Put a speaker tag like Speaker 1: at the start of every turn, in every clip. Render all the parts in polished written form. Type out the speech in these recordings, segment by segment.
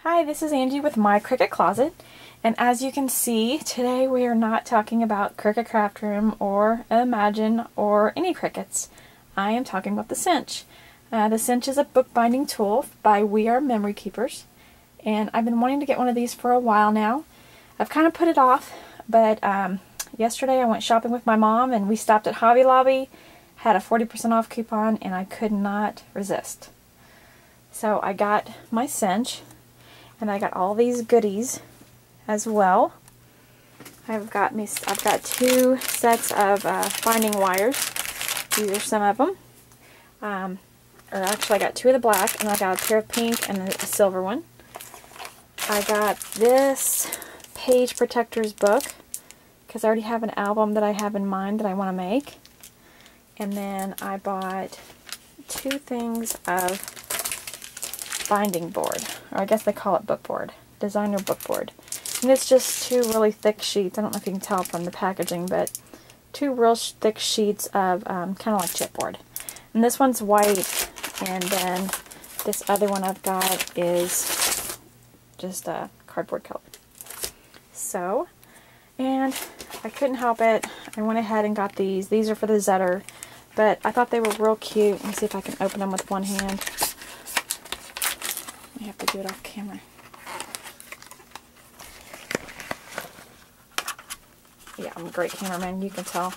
Speaker 1: Hi, this is Angie with My Cricut Closet, and as you can see, today we are not talking about Cricut Craft Room or Imagine or any Cricuts. I am talking about the Cinch. The Cinch is a bookbinding tool by We Are Memory Keepers, and I've been wanting to get one of these for a while now. I've kind of put it off, but yesterday I went shopping with my mom and we stopped at Hobby Lobby, had a 40% off coupon, and I could not resist. So I got my Cinch. And I got all these goodies as well. I've got two sets of binding wires. These are some of them. Or actually I got two of the black, and I got a pair of pink and a silver one. I got this Page Protectors book because I already have an album that I have in mind that I want to make. And then I bought two things of binding board, or I guess they call it book board, designer book board. And it's just two really thick sheets. I don't know if you can tell from the packaging, but two real thick sheets of kind of like chipboard. And this one's white, and then this other one I've got is just cardboard color. So, and I couldn't help it. I went ahead and got these. These are for the Zetter, but I thought they were real cute. Let me see if I can open them with one hand. I have to do it off camera. Yeah, I'm a great cameraman, you can tell.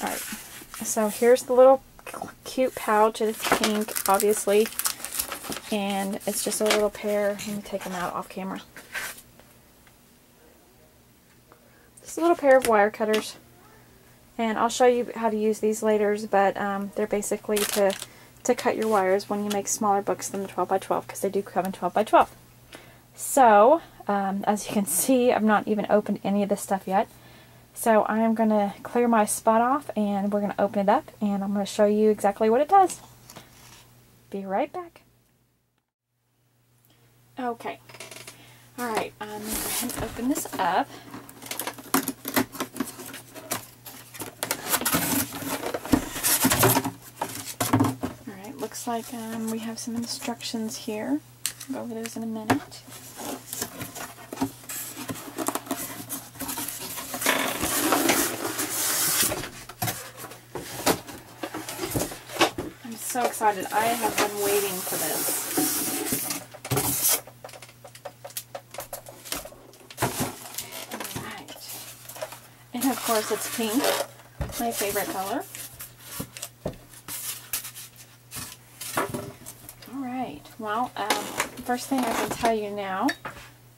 Speaker 1: Alright, so here's the little cute pouch. It's pink, obviously. And it's just a little pair. Let me take them out off camera. Just a little pair of wire cutters. And I'll show you how to use these later, but they're basically to cut your wires when you make smaller books than the 12 by 12, because they do come in 12 by 12. So, as you can see, I've not even opened any of this stuff yet. So I am going to clear my spot off, and we're going to open it up, and I'm going to show you exactly what it does. Be right back. Okay. Alright, I'm going to go ahead and open this up. Looks like we have some instructions here. I'll go over those in a minute. I'm so excited. I have been waiting for this. Alright. And of course it's pink, my favorite color. Well, first thing I can tell you now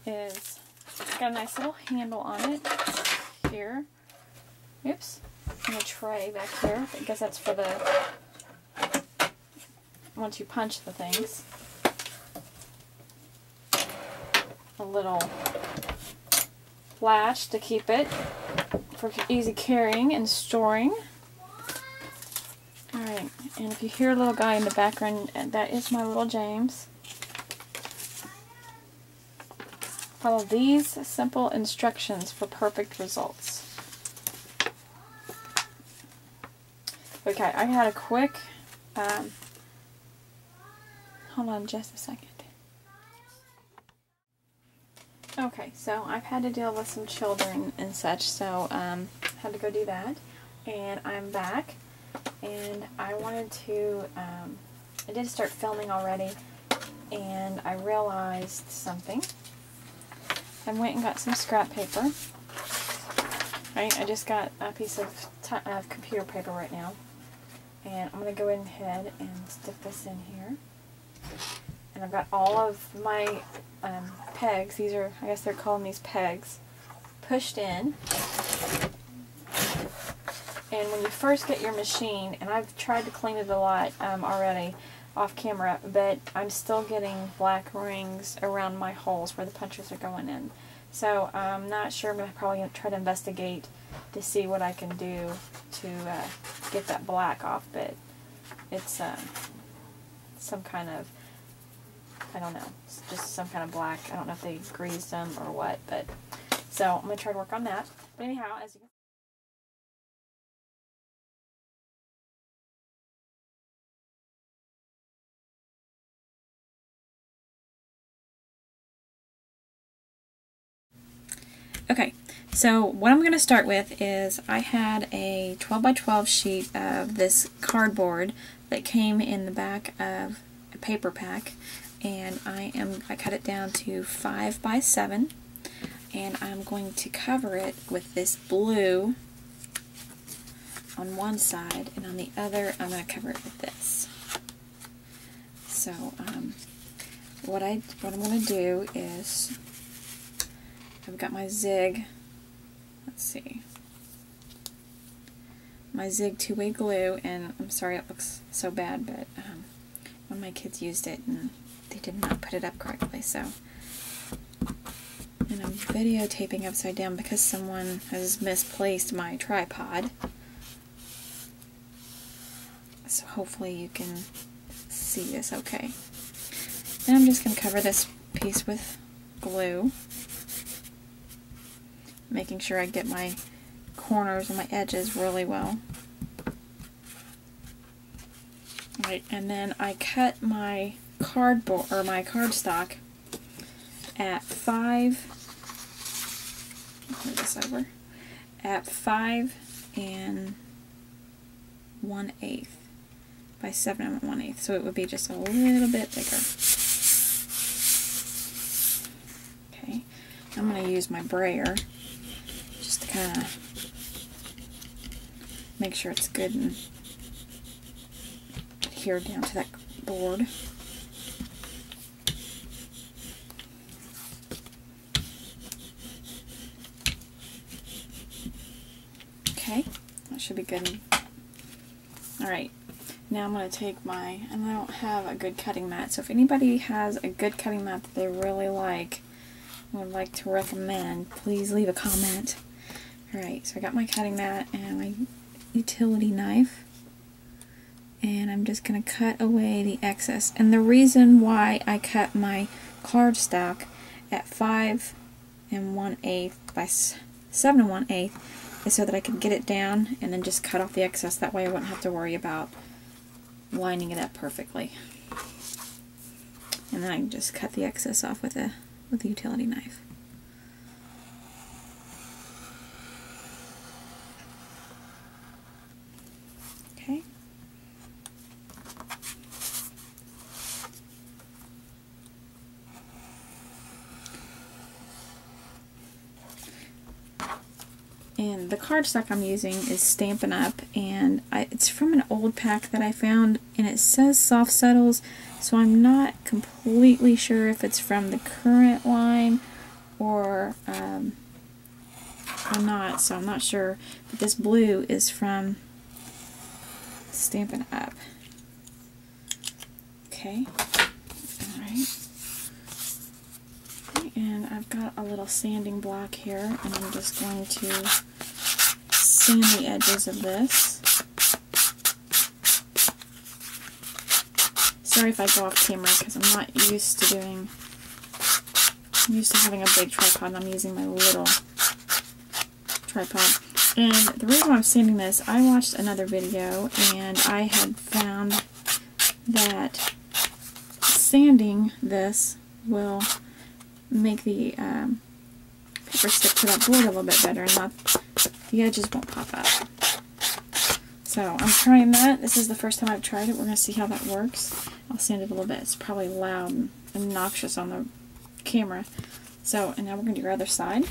Speaker 1: is it's got a nice little handle on it here. Oops. And a tray back here. I guess that's for the, once you punch the things. A little flash to keep it for easy carrying and storing. Alright, and if you hear a little guy in the background, that is my little James. Follow these simple instructions for perfect results. Okay, I had a quick, hold on just a second. Okay, so I've had to deal with some children and such, so had to go do that, and I'm back. And I wanted to, I did start filming already, and I realized something. I went and got some scrap paper. Right, I just got a piece of computer paper right now. And I'm going to go ahead and stick this in here. And I've got all of my pegs, these are, I guess they're calling these pegs, pushed in. And when you first get your machine, and I've tried to clean it a lot already off camera, but I'm still getting black rings around my holes where the punches are going in. So I'm not sure. I'm probably going to try to investigate to see what I can do to get that black off, but it's some kind of, I don't know, it's just some kind of black. I don't know if they greased them or what, but so I'm going to try to work on that. But anyhow, as you can Okay, so what I'm going to start with is I had a 12 by 12 sheet of this cardboard that came in the back of a paper pack, and I cut it down to 5 by 7, and I'm going to cover it with this blue on one side, and on the other I'm going to cover it with this. So what I'm going to do is, I've got my zig, let's see, my zig two-way glue, and I'm sorry it looks so bad, but one of my kids used it and they did not put it up correctly, so, and I'm videotaping upside down because someone has misplaced my tripod, so hopefully you can see this okay. And I'm just going to cover this piece with glue, making sure I get my corners and my edges really well. Right, and then I cut my cardboard, or my cardstock, at 5. Move this over. At 5 1/8 by 7 1/8, so it would be just a little bit bigger. Okay, I'm going to use my brayer just to kind of make sure it's good and adhere down to that board. Okay, that should be good. Alright, now I'm going to take my, and I don't have a good cutting mat, so if anybody has a good cutting mat that they really like, would like to recommend, please leave a comment. Alright, so I got my cutting mat and my utility knife, and I'm just going to cut away the excess. And the reason why I cut my cardstock at 5 1/8 by 7 1/8 is so that I could get it down and then just cut off the excess. That way I wouldn't have to worry about lining it up perfectly. And then I can just cut the excess off with a utility knife. Okay. And the cardstock I'm using is Stampin' Up, and it's from an old pack that I found, and it says Soft Settles, so I'm not completely sure if it's from the current line or not, so I'm not sure. But this blue is from Stampin' Up. Okay, alright. And I've got a little sanding block here, and I'm just going to sand the edges of this. Sorry if I go off camera because I'm not used to doing, I'm used to having a big tripod and I'm using my little tripod. And the reason why I'm sanding this, I watched another video and I had found that sanding this will make the paper stick to that board a little bit better, and not, the edges won't pop up. So I'm trying that. This is the first time I've tried it. We're going to see how that works. I'll sand it a little bit. It's probably loud and obnoxious on the camera. So, and now we're going to do our other side.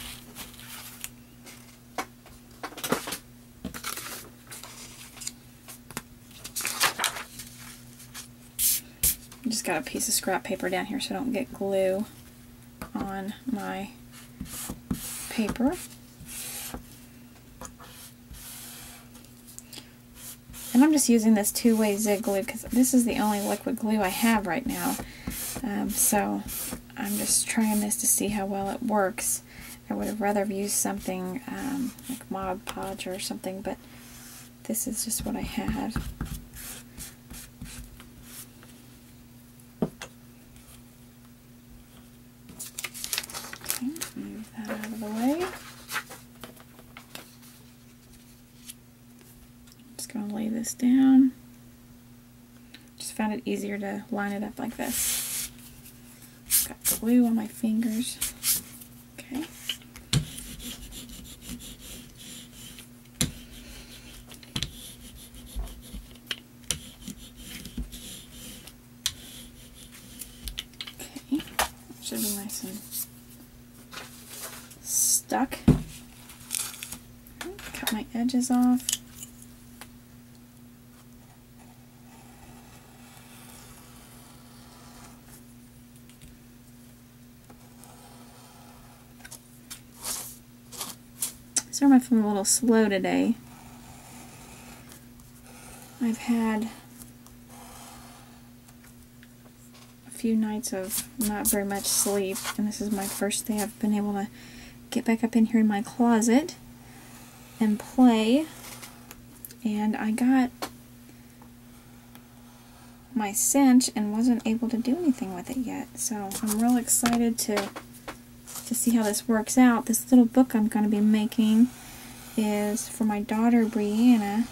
Speaker 1: I just got a piece of scrap paper down here so I don't get glue on my paper. And I'm just using this two-way zig glue because this is the only liquid glue I have right now. So I'm just trying this to see how well it works. I would have rather used something like Mod Podge or something, but this is just what I had. Okay, move that out of the way. Just going to lay this down. Just found it easier to line it up like this. Got glue on my fingers. Okay. be nice and stuck. Cut my edges off. Sorry I'm feeling a little slow today. I've had a few nights of not very much sleep, and this is my first day I've been able to get back up in here in my closet and play. And I got my cinch and wasn't able to do anything with it yet, so I'm real excited to see how this works out. This little book I'm going to be making is for my daughter Brianna,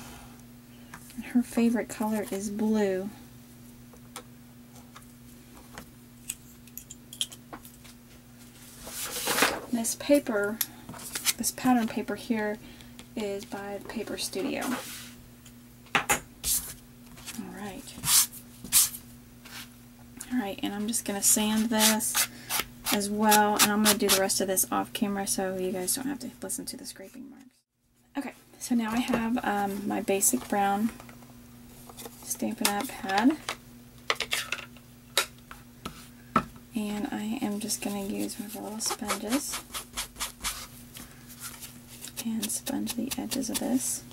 Speaker 1: and her favorite color is blue. This paper, this pattern paper here, is by Paper Studio. Alright, and I'm just going to sand this as well, and I'm going to do the rest of this off camera so you guys don't have to listen to the scraping marks. Okay, so now I have my basic brown Stampin' Up! Pad, and I am just going to use my little sponges and sponge the edges of this.